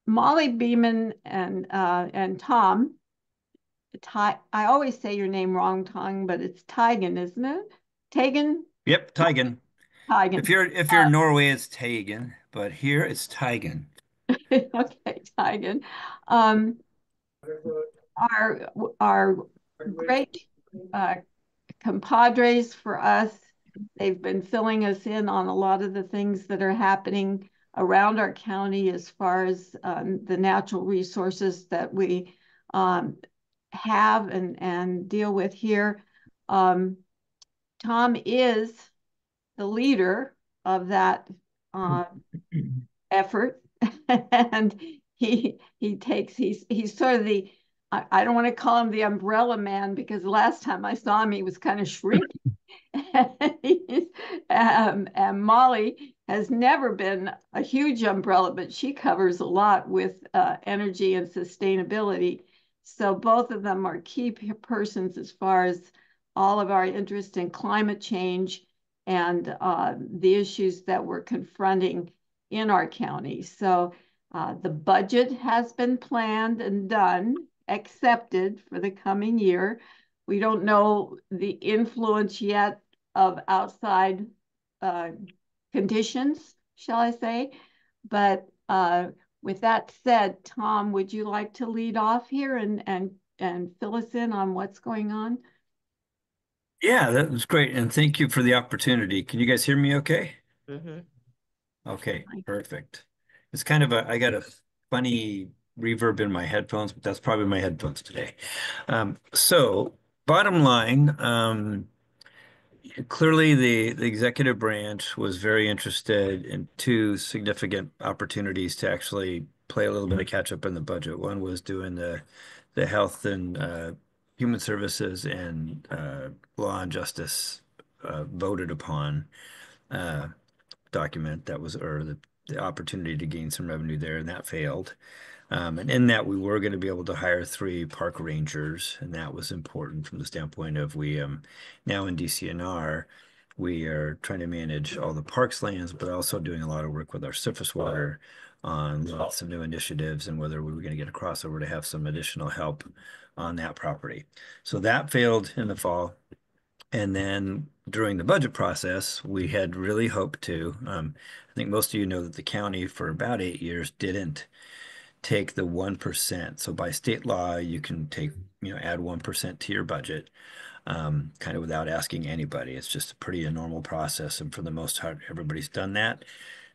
Molly Beeman and Tom. I always say your name wrong, Tom, but it's Teigen, isn't it? Teigen? Yep, Teigen. Teigen. If you're in Norway, it's Teigen, but here it's Teigen. Okay, Teigen. Um, are great uh, compadres for us. They've been filling us in on a lot of the things that are happening around our county as far as the natural resources that we um, have and deal with here. Um, Tom is the leader of that uh, effort, and he's sort of the I don't want to call him the umbrella man because the last time I saw him he was kind of shrinking. And Molly has never been a huge umbrella, but she covers a lot with energy and sustainability. So both of them are key persons as far as all of our interest in climate change and the issues that we're confronting in our county. So the budget has been planned and done, accepted for the coming year. We don't know the influence yet of outside uh, conditions, shall I say. But with that said, Tom, would you like to lead off here and fill us in on what's going on? Yeah, that was great. And thank you for the opportunity. Can you guys hear me okay? Hmm. Okay, perfect. It's kind of I got a funny reverb in my headphones, but that's probably my headphones today. So bottom line, clearly the executive branch was very interested in two significant opportunities to actually play a little bit of catch up in the budget. One was doing the health and human services and law and justice voted upon uh, document that was, or the opportunity to gain some revenue there, and that failed. And in that, we were going to be able to hire three park rangers, and that was important from the standpoint of we now in DCNR, we are trying to manage all the parks lands, but also doing a lot of work with our surface water on lots of new initiatives and whether we were going to get a crossover to have some additional help on that property. So that failed in the fall. And then during the budget process, we had really hoped to. I think most of you know that the county for about 8 years didn't take the 1%. So by state law, you can take, add 1% to your budget, kind of without asking anybody. It's just a pretty normal process. And for the most part, everybody's done that.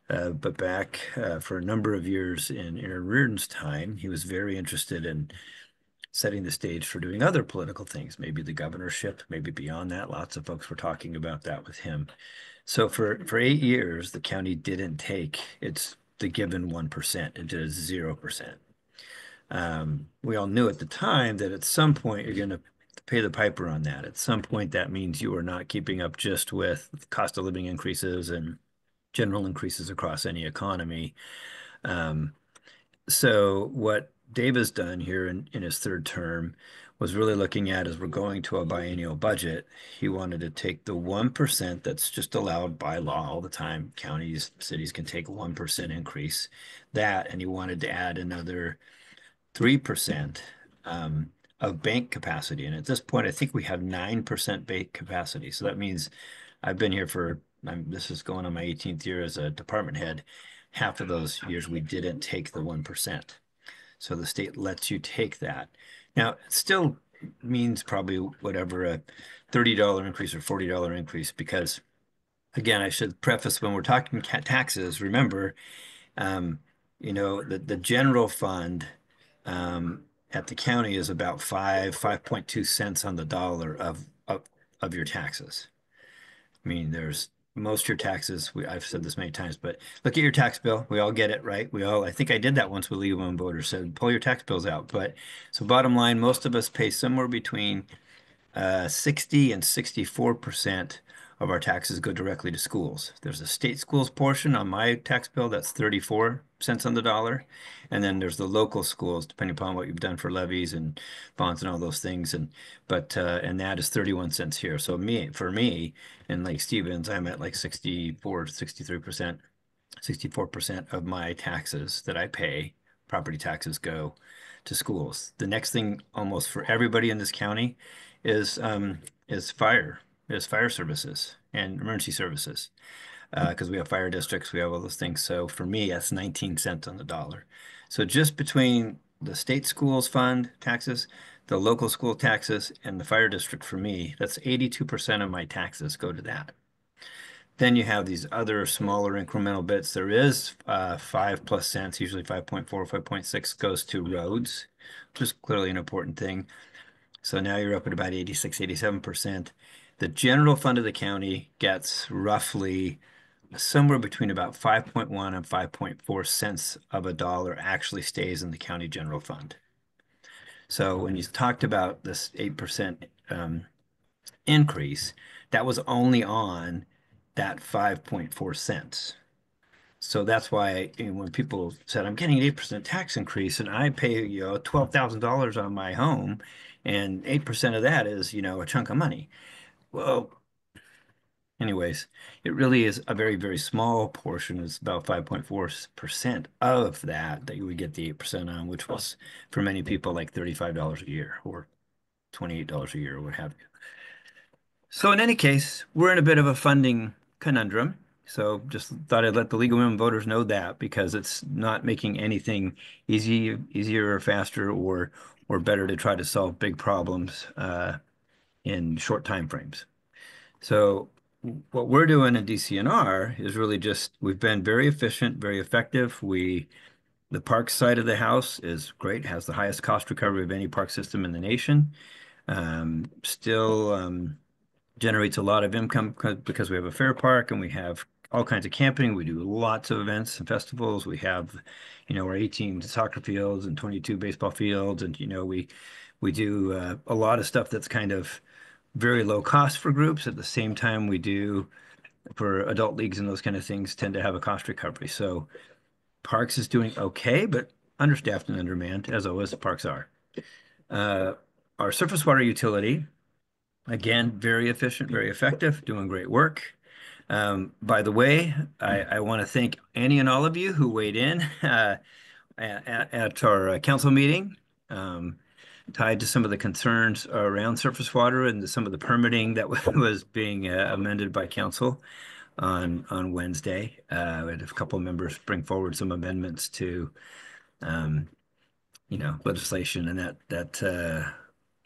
But back for a number of years in Aaron Reardon's time, he was very interested in setting the stage for doing other political things, maybe the governorship, maybe beyond that. Lots of folks were talking about that with him. So for 8 years, the county didn't take its the given 1%. It did 0%. We all knew at the time that at some point you're going to pay the piper on that. At some point, that means you are not keeping up just with cost of living increases and general increases across any economy. Um, so what Dave has done here in his third term was really looking at as we're going to a biennial budget, he wanted to take the 1% that's just allowed by law all the time. Counties, cities can take a 1% increase, that, and he wanted to add another 3% of bank capacity. And at this point, I think we have 9% bank capacity. So that means I've been here this is going on my 18th year as a department head. Half of those years we didn't take the 1%. So the state lets you take that. Now, it still means probably whatever a $30 increase or $40 increase, because again, I should preface when we're talking taxes, remember, um, the general fund at the county is about 5.2 cents on the dollar of your taxes. I mean, there's most of your taxes. I've said this many times, but look at your tax bill. We all get it, right? I think I did that once with Leave One Voter, said pull your tax bills out. But so bottom line, most of us pay somewhere between 60 and 64% of our taxes go directly to schools. There's a state schools portion on my tax bill that's 34 cents on the dollar. And then there's the local schools, depending upon what you've done for levies and bonds and all those things. And that is 31 cents here. So for me in Lake Stevens, I'm at like 64% of my taxes that I pay property taxes go to schools. The next thing almost for everybody in this county is um, is fire, is fire services and emergency services. Because we have fire districts, we have all those things. So for me, that's 19 cents on the dollar. So just between the state schools fund taxes, the local school taxes, and the fire district for me, that's 82% of my taxes go to that. Then you have these other smaller incremental bits. There is 5+ cents, usually 5.4, 5.6 goes to roads, which is clearly an important thing. So now you're up at about 86, 87%. The general fund of the county gets roughly somewhere between about 5.1 and 5.4 cents of a dollar actually stays in the county general fund. So when you talked about this 8% increase, that was only on that 5.4 cents. So that's why when people said, I'm getting an 8% tax increase and I pay, $12,000 on my home and 8% of that is, a chunk of money. Well, anyways, it really is a very, very small portion. It's about 5.4% of that that you would get the 8% on, which was for many people like $35 a year or $28 a year or what have you. So in any case, we're in a bit of a funding conundrum. So just thought I'd let the League of Women Voters know that because it's not making anything easier or faster or better to try to solve big problems in short time frames. So what we're doing in DCNR is really just we've been very efficient, very effective. The park side of the house is great, has the highest cost recovery of any park system in the nation. Still generates a lot of income because we have a fair park and we have all kinds of camping. We do lots of events and festivals. We have, our 18 soccer fields and 22 baseball fields, and we do a lot of stuff that's kind of very low cost for groups. At the same time, we do for adult leagues and those kind of things tend to have a cost recovery. So Parks is doing okay, but understaffed and undermanned, as always, parks are. Uh, our surface water utility, again, very efficient, very effective, doing great work. By the way, I want to thank Annie and all of you who weighed in at our council meeting, tied to some of the concerns around surface water and some of the permitting that was being amended by council on Wednesday. We had a couple of members bring forward some amendments to um, legislation, and that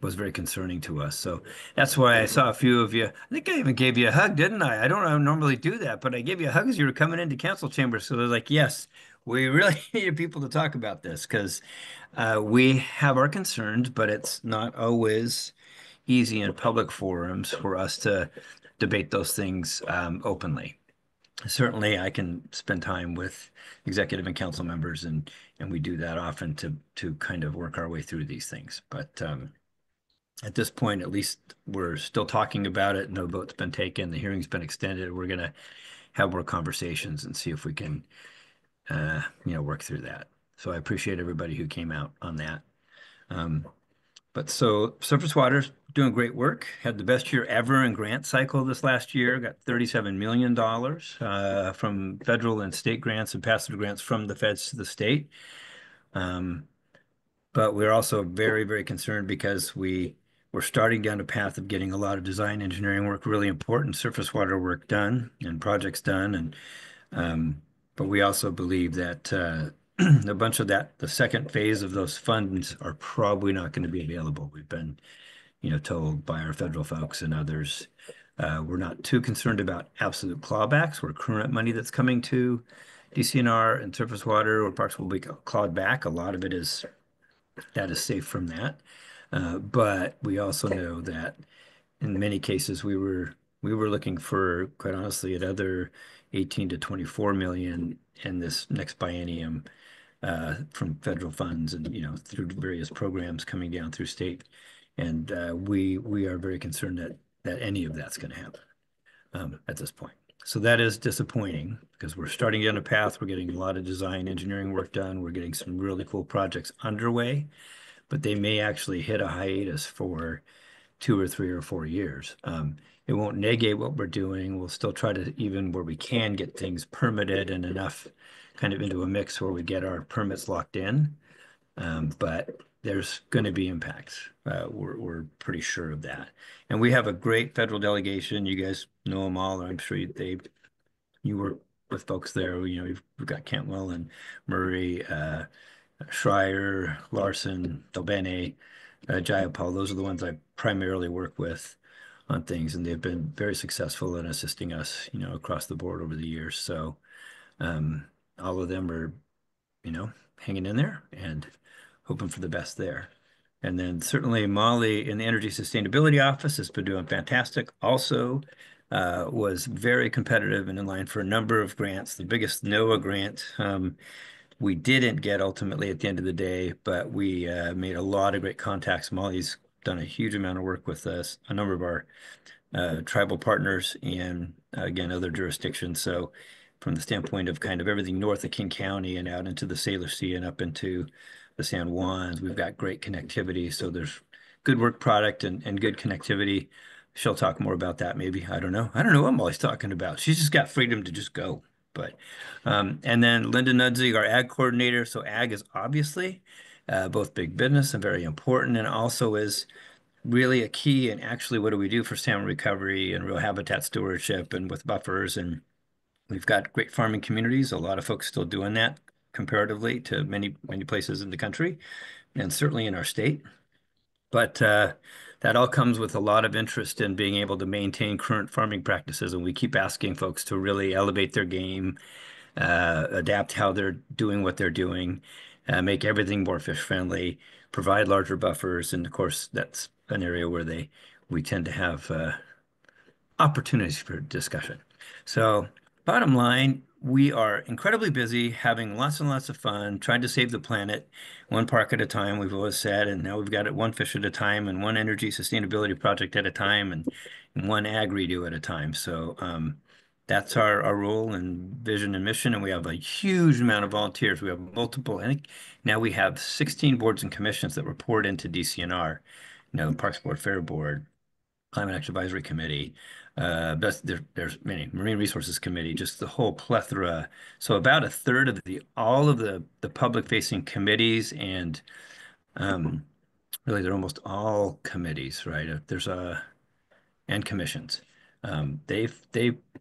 was very concerning to us. So that's why I saw a few of you. I think I even gave you a hug, didn't I? I don't normally do that, but I gave you a hug as you were coming into council chambers. So they're like, yes, we really need people to talk about this because we have our concerns, but it's not always easy in public forums for us to debate those things openly. Certainly, I can spend time with executive and council members, and we do that often to kind of work our way through these things. But at this point, at least we're still talking about it. No vote's been taken. The hearing's been extended. We're going to have more conversations and see if we can, work through that. So I appreciate everybody who came out on that. Um, but so surface water's doing great work. Had the best year ever in grant cycle this last year. Got $37 million from federal and state grants and pass-through grants from the feds to the state. But we're also very, very concerned because we're starting down a path of getting a lot of design engineering work, really important surface water work done and projects done. But we also believe that a bunch of that, the second phase of those funds are probably not going to be available. We've been, told by our federal folks and others. We're not too concerned about absolute clawbacks or current money that's coming to DCNR and surface water or parks will be clawed back. A lot of it is safe from that. But we also know that in many cases we were looking for, quite honestly, another 18 to 24 million in this next biennium from federal funds and through various programs coming down through state. And we are very concerned that any of that's going to happen at this point. So that is disappointing because we're starting down a path. We're getting a lot of design engineering work done. We're getting some really cool projects underway, but they may actually hit a hiatus for 2 or 3 or 4 years. It won't negate what we're doing. We'll still try to, even where we can, get things permitted and enough kind of into a mix where we get our permits locked in. But there's going to be impacts. We're pretty sure of that. And we have a great federal delegation. You guys know them all. I'm sure you work with folks there. We've got Cantwell and Murray, Schreier, Larson, Delbene, Jayapal. Those are the ones I primarily work with on things, and they've been very successful in assisting us, across the board over the years. So um, all of them are, hanging in there and hoping for the best there. And then certainly Molly in the Energy Sustainability Office has been doing fantastic. Also, was very competitive and in line for a number of grants. The biggest NOAA grant we didn't get ultimately at the end of the day, but we made a lot of great contacts. Molly's done a huge amount of work with us, a number of our tribal partners and again, other jurisdictions. So from the standpoint of kind of everything north of King County and out into the Salish Sea and up into the San Juans, we've got great connectivity. So there's good work product and good connectivity. She'll talk more about that maybe. I don't know. I don't know what Molly's talking about. She's just got freedom to just go. But and then Linda Nudzig, our ag coordinator. So ag is obviously both big business and very important, and also is really a key. And actually, what do we do for salmon recovery and real habitat stewardship and with buffers? And we've got great farming communities. A lot of folks still doing that comparatively to many, many places in the country and certainly in our state. But that all comes with a lot of interest in being able to maintain current farming practices. And we keep asking folks to really elevate their game, adapt how they're doing what they're doing, make everything more fish friendly, provide larger buffers. And of course, that's an area where we tend to have opportunities for discussion. So bottom line, we are incredibly busy, having lots and lots of fun, trying to save the planet one park at a time, we've always said, and now we've got it one fish at a time and one energy sustainability project at a time and one ag redo at a time. So that's our role and vision and mission. And we have a huge amount of volunteers. We have multiple, I think now we have 16 boards and commissions that report into DCNR, Parks Board, Fair Board, Climate Action Advisory Committee, there's many Marine Resources Committee, just the whole plethora. So about a third of all of the public facing committees and um, really they're almost all committees, right? There's and commissions. They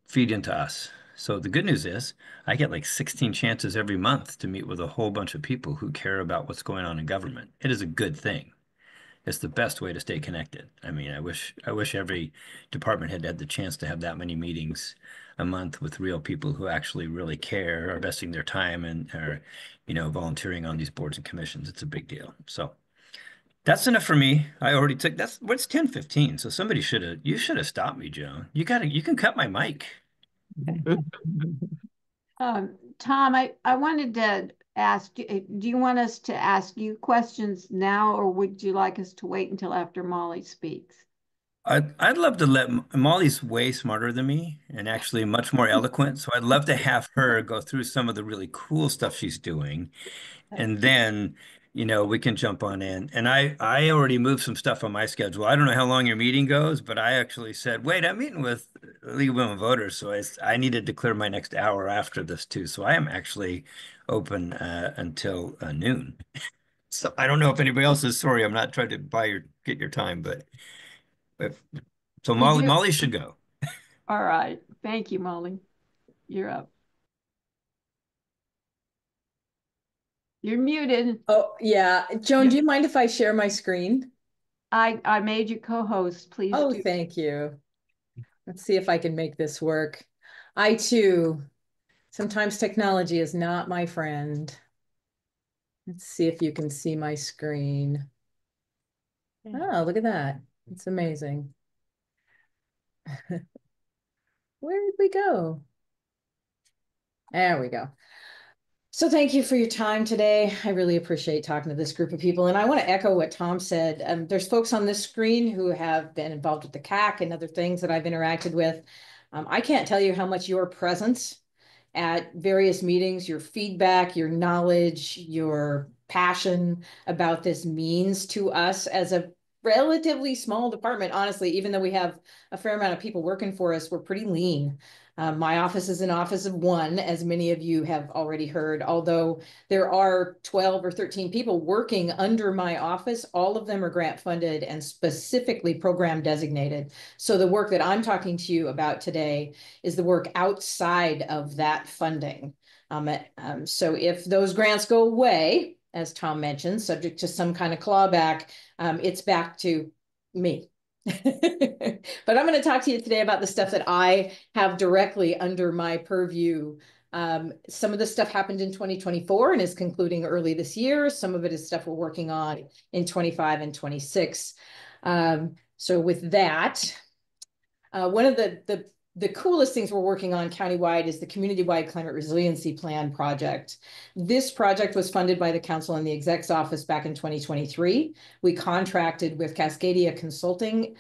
feed into us. So the good news is I get like 16 chances every month to meet with a whole bunch of people who care about what's going on in government. It is a good thing. It's the best way to stay connected. I mean, I wish every department had the chance to have that many meetings a month with real people who actually really care, are investing their time and are, volunteering on these boards and commissions. It's a big deal. So that's enough for me. I already took that's what's 10:15. So you should have stopped me, Joan. You can cut my mic. Tom, I wanted to ask you, do you want us to ask you questions now, or would you like us to wait until after Molly speaks? I'd love to Molly's way smarter than me and actually much more eloquent. So I'd love to have her go through some of the really cool stuff she's doing. And then, we can jump on in. And I already moved some stuff on my schedule. I don't know how long your meeting goes, but I actually said, wait, I'm meeting with League of Women Voters. So I needed to clear my next hour after this too. So I am actually open until noon. So I don't know if anybody else is. Sorry, I'm not trying to get your time, but if, so You do? Molly should go. All right. Thank you, Molly. You're up. You're muted. Oh, yeah. Joan, do you mind if I share my screen? I made you co-host. Please Oh, do. thank you. Let's see if I can make this work. I too, sometimes technology is not my friend. Let's see if you can see my screen. Oh, look at that. It's amazing. Where did we go? There we go. So thank you for your time today. I really appreciate talking to this group of people. And I want to echo what Tom said. There's folks on this screen who have been involved with the CAC and other things that I've interacted with. I can't tell you how much your presence at various meetings, your feedback, your knowledge, your passion about this means to us as a relatively small department, honestly. Even though we have a fair amount of people working for us, we're pretty lean. My office is an office of one, as many of you have already heard, although there are 12 or 13 people working under my office. All of them are grant funded and specifically program designated. So the work that I'm talking to you about today is the work outside of that funding. So if those grants go away, as Tom mentioned, subject to some kind of clawback, it's back to me. But I'm going to talk to you today about the stuff that I have directly under my purview. Some of the stuff happened in 2024 and is concluding early this year. Some of it is stuff we're working on in 25 and 26. So with that, one of the coolest things we're working on countywide is the community-wide climate resiliency plan project. This project was funded by the council and the exec's office back in 2023. We contracted with Cascadia Consulting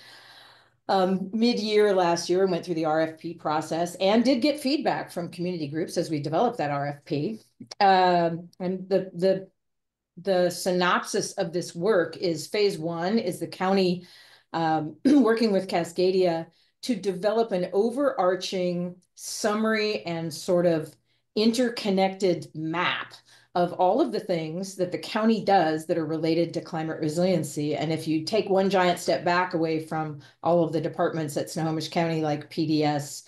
mid-year last year and went through the RFP process and did get feedback from community groups as we developed that RFP. And the synopsis of this work is phase one is the county working with Cascadia to develop an overarching summary and sort of interconnected map of all of the things that the county does that are related to climate resiliency. And if you take one giant step back away from all of the departments at Snohomish County, like PDS,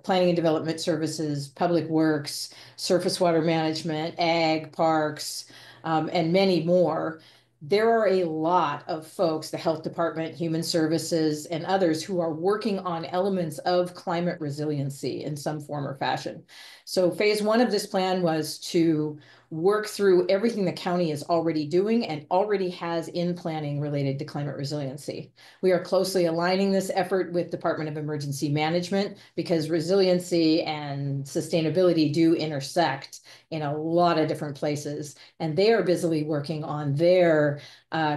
Planning and Development Services, Public Works, Surface Water Management, Ag, Parks, and many more, there are a lot of folks, the health department, human services, and others who are working on elements of climate resiliency in some form or fashion. So phase one of this plan was to work through everything the county is already doing and already has in planning related to climate resiliency. We are closely aligning this effort with Department of Emergency Management because resiliency and sustainability do intersect in a lot of different places. And they are busily working on their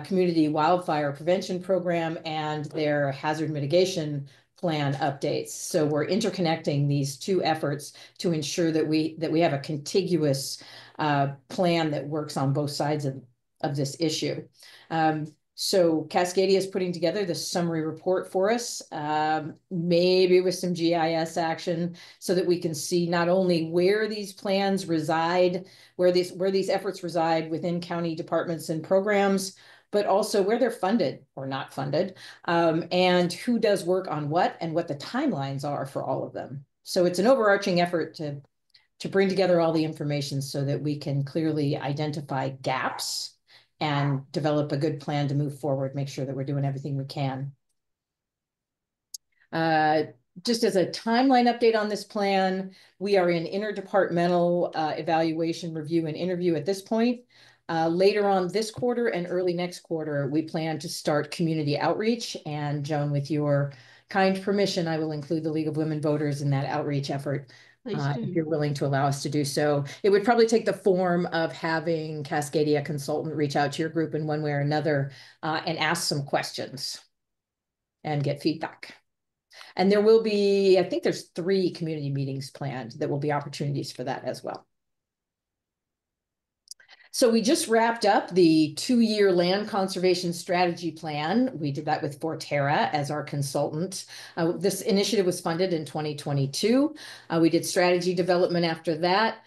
community wildfire prevention program and their hazard mitigation plan updates. So we're interconnecting these two efforts to ensure that we have a contiguous plan that works on both sides of this issue. So Cascadia is putting together the summary report for us, maybe with some GIS action so that we can see not only where these plans reside, where these efforts reside within county departments and programs, but also where they're funded or not funded, and who does work on what and what the timelines are for all of them. So it's an overarching effort to bring together all the information so that we can clearly identify gaps and develop a good plan to move forward, make sure that we're doing everything we can. Just as a timeline update on this plan, we are in interdepartmental evaluation, review, and interview at this point. Later on this quarter and early next quarter, we plan to start community outreach. And Joan, with your kind permission, I will include the League of Women Voters in that outreach effort. If you're willing to allow us to do so. It would probably take the form of having Cascadia Consultant reach out to your group in one way or another and ask some questions and get feedback. And there will be, I think there's 3 community meetings planned that will be opportunities for that as well. So we just wrapped up the 2-year land conservation strategy plan. We did that with Forterra as our consultant. This initiative was funded in 2022. We did strategy development after that.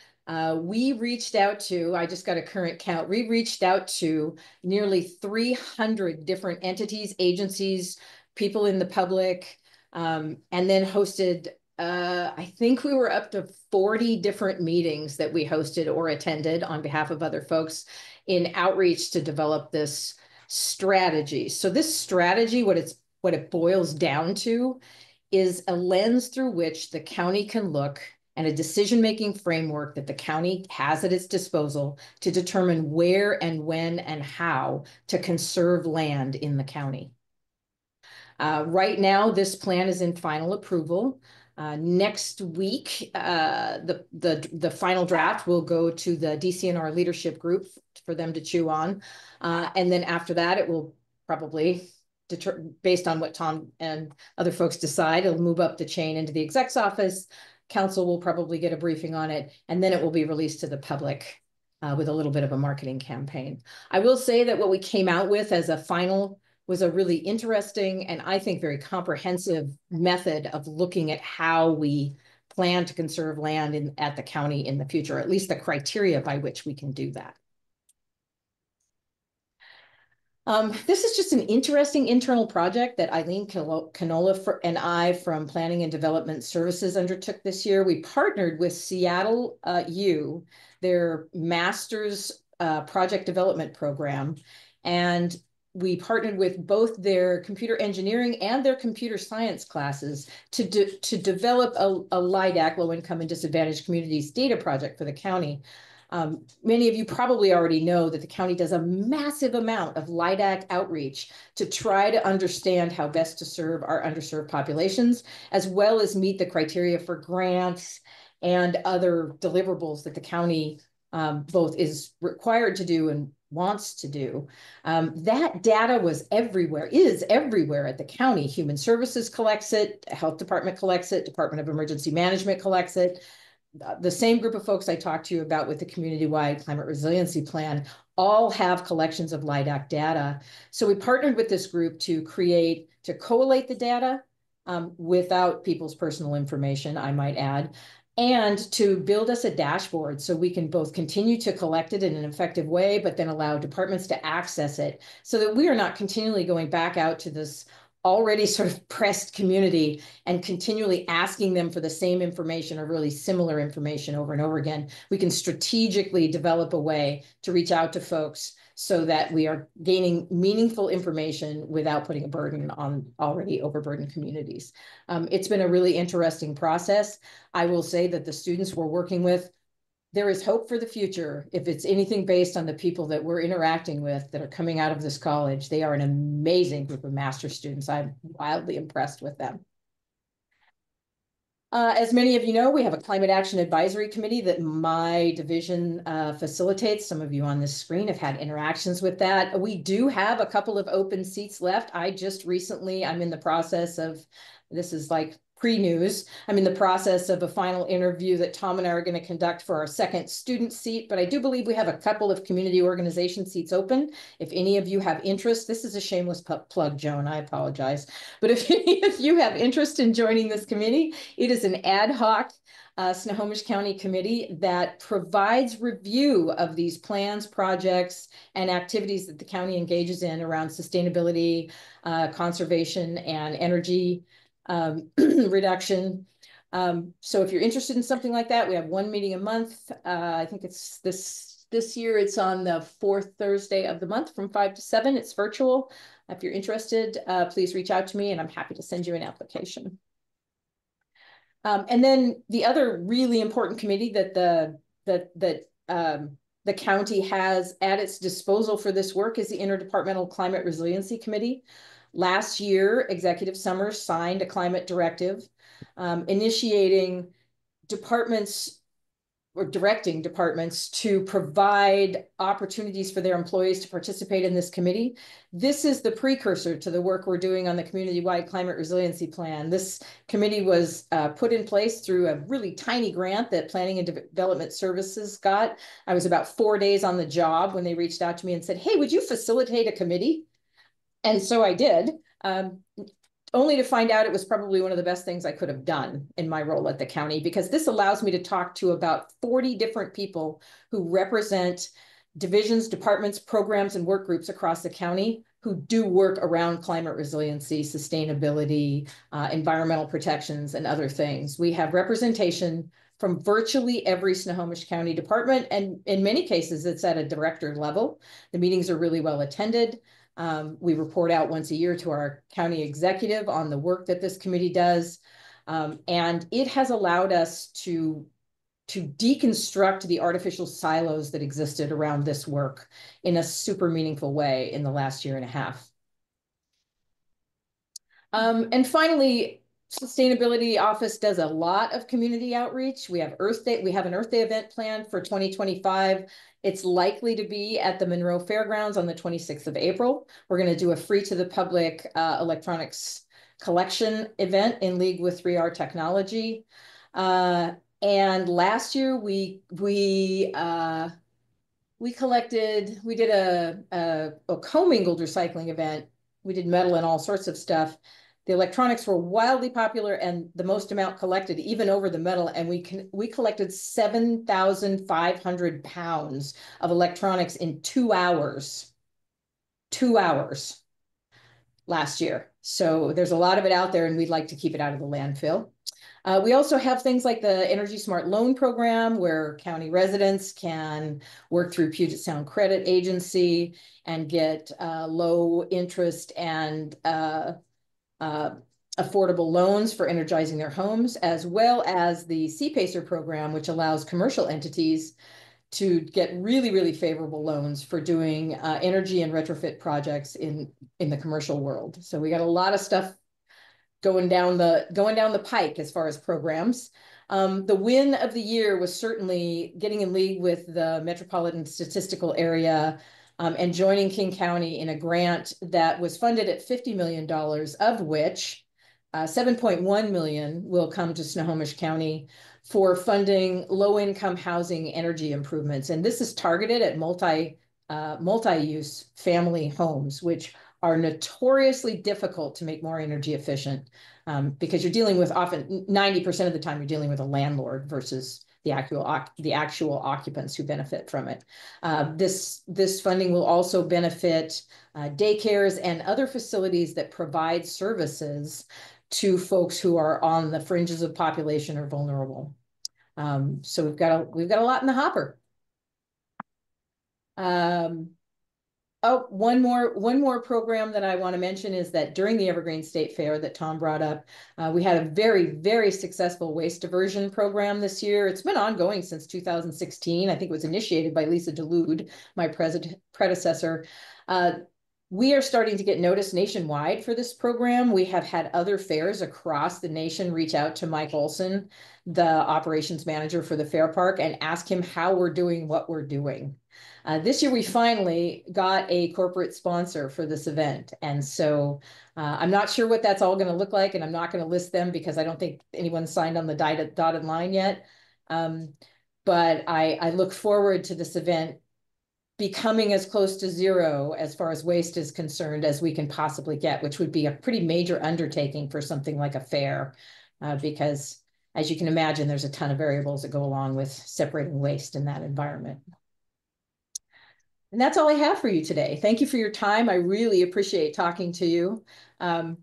We reached out to, I just got a current count, we reached out to nearly 300 different entities, agencies, people in the public, and then hosted I think we were up to 40 different meetings that we hosted or attended on behalf of other folks in outreach to develop this strategy. So this strategy, what it boils down to is a lens through which the county can look and a decision-making framework that the county has at its disposal to determine where and when and how to conserve land in the county. Right now, this plan is in final approval. Next week, the final draft will go to the DCNR leadership group for them to chew on. And then after that, it will probably, based on what Tom and other folks decide, it'll move up the chain into the exec's office. Council will probably get a briefing on it, and then it will be released to the public with a little bit of a marketing campaign. I will say that what we came out with as a final was a really interesting and I think very comprehensive method of looking at how we plan to conserve land at the county in the future, at least the criteria by which we can do that. This is just an interesting internal project that Eileen Canola and I from Planning and Development Services undertook this year. We partnered with Seattle U, their master's project development program, and we partnered with both their computer engineering and their computer science classes to develop a LIDAC, low income and disadvantaged communities data project for the county. Many of you probably already know that the county does a massive amount of LIDAC outreach to try to understand how best to serve our underserved populations, as well as meet the criteria for grants and other deliverables that the county both is required to do and wants to do. That data was everywhere, is everywhere at the county. Human Services collects it, Health Department collects it, Department of Emergency Management collects it. The same group of folks I talked to you about with the community-wide climate resiliency plan all have collections of LIDAC data. So we partnered with this group to collate the data without people's personal information, I might add, and to build us a dashboard so we can both continue to collect it in an effective way, but then allow departments to access it so that we are not continually going back out to this already sort of pressed community and continually asking them for the same information or really similar information over and over again. We can strategically develop a way to reach out to folks so that we are gaining meaningful information without putting a burden on already overburdened communities. It's been a really interesting process. I will say that the students we're working with, there is hope for the future. If it's anything based on the people that we're interacting with that are coming out of this college, they are an amazing group of master's students. I'm wildly impressed with them. As many of you know, we have a Climate Action Advisory Committee that my division facilitates. Some of you on this screen have had interactions with that. We do have a couple of open seats left. I'm in the process of, this is like pre-news. I'm in the process of a final interview that Tom and I are going to conduct for our second student seat, but I do believe we have a couple of community organization seats open. If any of you have interest, this is a shameless plug, Joan, I apologize. But if any of you have interest in joining this committee, it is an ad hoc Snohomish County committee that provides review of these plans, projects, and activities that the county engages in around sustainability, conservation, and energy reduction. So if you're interested in something like that, we have one meeting a month. I think it's this year, it's on the fourth Thursday of the month from 5 to 7. It's virtual. If you're interested, please reach out to me and I'm happy to send you an application. And then the other really important committee that the county has at its disposal for this work is the Interdepartmental Climate Resiliency Committee. Last year, Executive Summers signed a climate directive initiating departments or directing departments to provide opportunities for their employees to participate in this committee. This is the precursor to the work we're doing on the community-wide climate resiliency plan. This committee was put in place through a really tiny grant that Planning and Development Services got. I was about 4 days on the job when they reached out to me and said, hey, would you facilitate a committee? And so I did, only to find out it was probably one of the best things I could have done in my role at the county, because this allows me to talk to about 40 different people who represent divisions, departments, programs, and work groups across the county who do work around climate resiliency, sustainability, environmental protections, and other things. We have representation from virtually every Snohomish County department, and in many cases, it's at a director level. The meetings are really well attended. We report out once a year to our county executive on the work that this committee does. And it has allowed us to deconstruct the artificial silos that existed around this work in a super meaningful way in the last year and a half. And finally, Sustainability Office does a lot of community outreach. We have Earth Day. We have an Earth Day event planned for 2025. It's likely to be at the Monroe Fairgrounds on the 26th of April. We're going to do a free to the public electronics collection event in league with 3R Technology. And last year we did a commingled recycling event we did metal and all sorts of stuff. The electronics were wildly popular and the most amount collected, even over the metal. And we collected 7,500 pounds of electronics in 2 hours. 2 hours last year. So there's a lot of it out there, and we'd like to keep it out of the landfill. We also have things like the Energy Smart Loan Program, where county residents can work through Puget Sound Credit Agency and get low interest and affordable loans for energizing their homes, as well as the CPACER program, which allows commercial entities to get really, really favorable loans for doing energy and retrofit projects in the commercial world. So we got a lot of stuff going down the pike as far as programs. The win of the year was certainly getting in league with the Metropolitan Statistical Area and joining King County in a grant that was funded at $50 million, of which 7.1 million will come to Snohomish County for funding low-income housing energy improvements. And this is targeted at multi-use family homes, which are notoriously difficult to make more energy efficient because you're dealing with often 90% of the time you're dealing with a landlord versus the actual occupants who benefit from it. This funding will also benefit daycares and other facilities that provide services to folks who are on the fringes of population or vulnerable. So we've got a lot in the hopper. Oh, one more program that I want to mention is that during the Evergreen State Fair that Tom brought up, we had a very, very successful waste diversion program this year. It's been ongoing since 2016. I think it was initiated by Lisa DeLude, my predecessor. We are starting to get noticed nationwide for this program. We have had other fairs across the nation reach out to Mike Olson, the operations manager for the fair park, and ask him how we're doing what we're doing. This year, we finally got a corporate sponsor for this event. And so I'm not sure what that's all going to look like, and I'm not going to list them because I don't think anyone's signed on the dotted line yet. But I look forward to this event becoming as close to zero as far as waste is concerned as we can possibly get, which would be a pretty major undertaking for something like a fair, because as you can imagine, there's a ton of variables that go along with separating waste in that environment. And that's all I have for you today. Thank you for your time. I really appreciate talking to you. I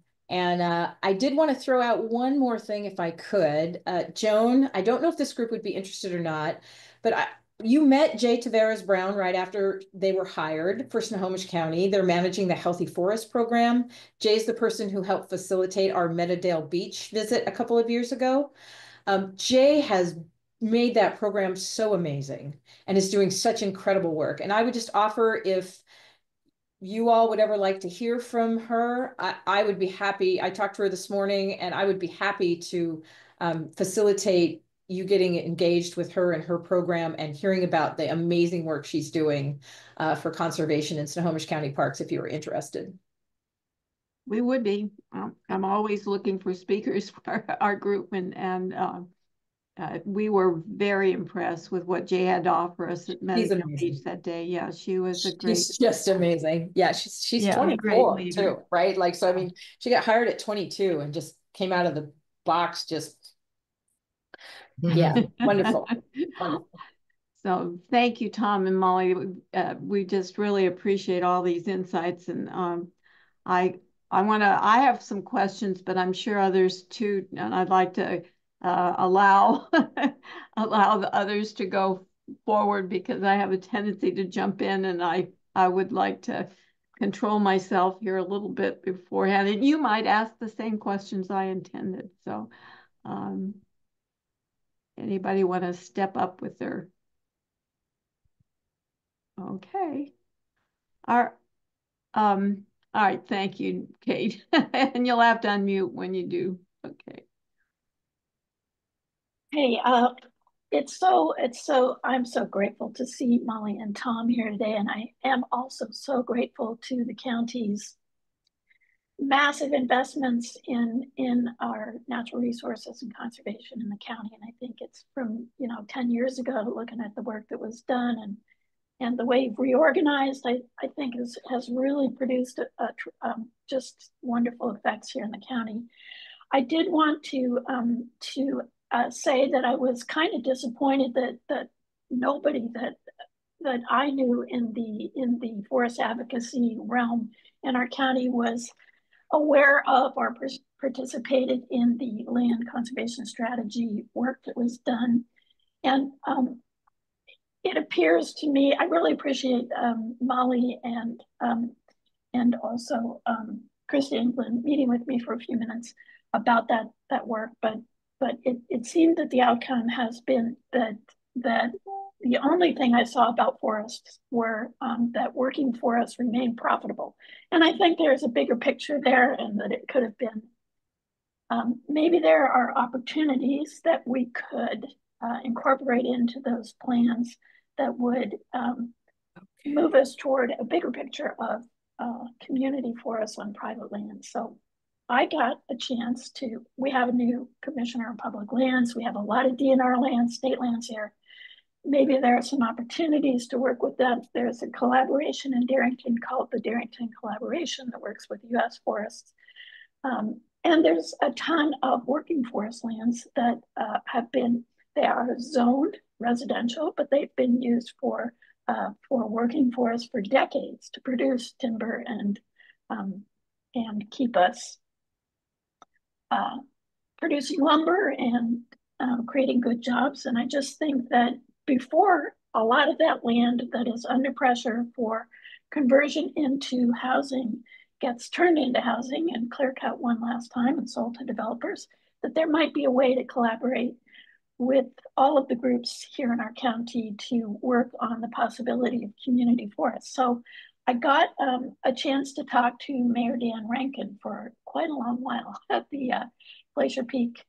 did want to throw out one more thing if I could. Joan, I don't know if this group would be interested or not, but you met Jay Taveras Brown right after they were hired for Snohomish County. They're managing the Healthy Forest program. Jay's the person who helped facilitate our Meadowdale Beach visit a couple of years ago. Jay has made that program so amazing and is doing such incredible work. And I would just offer, if you all would ever like to hear from her, I would be happy. I talked to her this morning, and I would be happy to facilitate you getting engaged with her and her program and hearing about the amazing work she's doing for conservation in Snohomish County parks if you were interested. We would be. I'm always looking for speakers for our group, and we were very impressed with what Jay had to offer us at Meadowdale Beach that day. Yeah, she was a great. She's just amazing. Yeah, she's yeah, 24 too, right? Like, so I mean, she got hired at 22 and just came out of the box just. Yeah, wonderful. Wonderful. So thank you, Tom and Molly. We just really appreciate all these insights, and I have some questions, but I'm sure others too, and I'd like to allow the others to go forward because I have a tendency to jump in, and I would like to control myself here a little bit beforehand, and you might ask the same questions I intended. So anybody want to step up with their? Okay. All right, thank you, Kate. And you'll have to unmute when you do. Okay. Hey, I'm so grateful to see Molly and Tom here today, and I am also so grateful to the county's massive investments in our natural resources and conservation in the county. And I think it's from 10 years ago, looking at the work that was done, and and the way you've reorganized, I think has really produced just wonderful effects here in the county. I did want to say that I was kind of disappointed that nobody that I knew in the forest advocacy realm in our county was aware of or participated in the land conservation strategy work that was done. And it appears to me, I really appreciate Molly and also Chris England meeting with me for a few minutes about that work, but it seemed that the outcome has been that the only thing I saw about forests were that working forests remain profitable. And I think there's a bigger picture there, and that it could have been, maybe there are opportunities that we could incorporate into those plans that would move us toward a bigger picture of community forests on private land. So I got a chance to, we have a new commissioner of public lands. We have a lot of DNR lands, state lands here. Maybe there are some opportunities to work with them. There's a collaboration in Darrington called the Darrington Collaboration that works with US Forests. And there's a ton of working forest lands that they are zoned residential, but they've been used for working forests for decades to produce timber and keep us producing lumber and creating good jobs. And I just think that before a lot of that land that is under pressure for conversion into housing gets turned into housing and clear cut one last time and sold to developers, that there might be a way to collaborate with all of the groups here in our county to work on the possibility of community forests. So I got a chance to talk to Mayor Dan Rankin for quite a long while at the Glacier Peak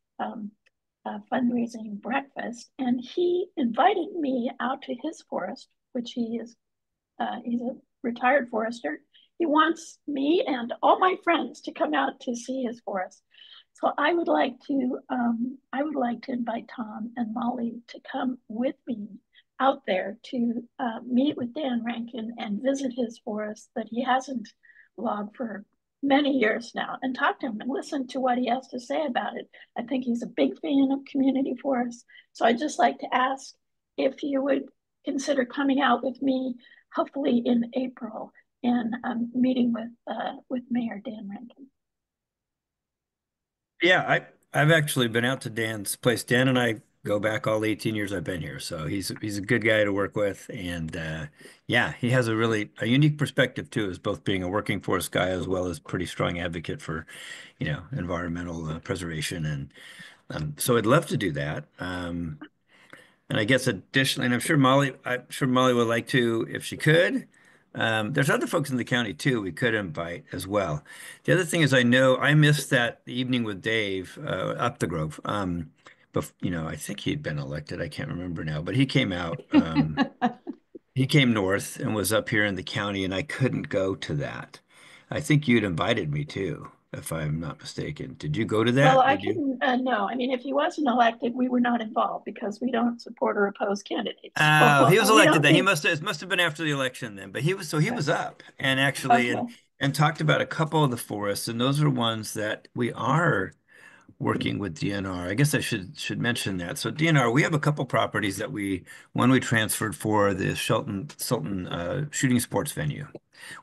fundraising breakfast, and he invited me out to his forest, which he's a retired forester. He wants me and all my friends to come out to see his forest. So I would like to invite Tom and Molly to come with me out there to meet with Dan Rankin and visit his forest that he hasn't logged for many years now, and talk to him and listen to what he has to say about it. I think he's a big fan of community forests. So I'd just like to ask if you would consider coming out with me, hopefully in April, and meeting with Mayor Dan Rankin. Yeah, I've actually been out to Dan's place. Dan and I go back all 18 years I've been here, so he's a good guy to work with, and yeah, he has a unique perspective too, as both being a working forest guy as well as pretty strong advocate for, environmental preservation, and so I'd love to do that. And I guess additionally, and I'm sure Molly would like to if she could. There's other folks in the county too we could invite as well. The other thing is I know I missed that evening with Dave up the Grove. But I think he'd been elected. I can't remember now, but he came out. He came north and was up here in the county, and I couldn't go to that. I think you'd invited me too, if I'm not mistaken. Did you go to Well, that? I Did you? can, no, I mean, if he wasn't elected, we were not involved because we don't support or oppose candidates. Oh, So he was we elected don't then. need, It must have been after the election then. But he okay, was up and actually okay. and talked about a couple of the forests, and those are ones that we are working with DNR. I guess I should mention that. So DNR, we have a couple properties that one we transferred for the Sultan shooting sports venue.